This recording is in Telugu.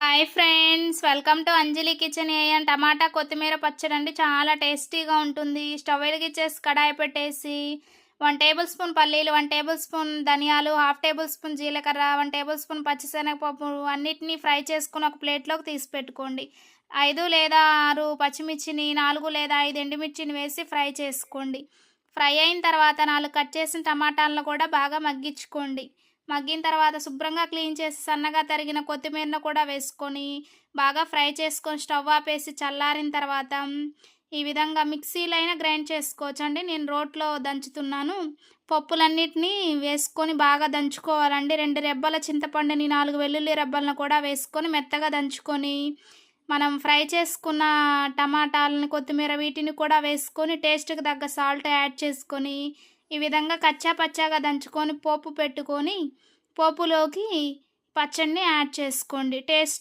Hi friends, welcome to Anjali kitchen. టమాటా కొత్తిమీర పచ్చడి అండి. చాలా టేస్టీగా ఉంటుంది. స్టవ్ వెలిగించేసి కడాయి పెట్టేసి 1 టేబుల్ స్పూన్ పల్లీలు, 1 టేబుల్ స్పూన్ ధనియాలు, హాఫ్ టేబుల్ స్పూన్ జీలకర్ర, 1 టేబుల్ స్పూన్ పచ్చిశనగపప్పు అన్నిటినీ ఫ్రై చేసుకుని ఒక ప్లేట్లోకి తీసి పెట్టుకోండి. 5 లేదా 6 పచ్చిమిర్చిని, 4 లేదా 5 ఎండుమిర్చిని వేసి ఫ్రై చేసుకోండి. ఫ్రై అయిన తర్వాత 4 కట్ చేసిన టమాటాలను కూడా బాగా మగ్గించుకోండి. మగ్గిన తర్వాత శుభ్రంగా క్లీన్ చేసి సన్నగా తరిగిన కొత్తిమీరను కూడా వేసుకొని బాగా ఫ్రై చేసుకొని స్టవ్ ఆపేసి చల్లారిన తర్వాత ఈ విధంగా మిక్సీలో అయినా గ్రైండ్ చేసుకోవచ్చండి. నేను రోట్లో దంచుతున్నాను. పప్పులన్నిటినీ వేసుకొని బాగా దంచుకోవాలండి. 2 రెబ్బల చింతపండుని, 4 వెల్లుల్లి రెబ్బలను కూడా వేసుకొని మెత్తగా దంచుకొని మనం ఫ్రై చేసుకున్న టమాటాలని, కొత్తిమీర వీటిని కూడా వేసుకొని టేస్ట్కి తగ్గ సాల్ట్ యాడ్ చేసుకొని ఈ విధంగా కచ్చా పచ్చాగా దంచుకొని పోపు పెట్టుకొని పోపులోకి పచ్చడిని యాడ్ చేసుకోండి. టేస్ట్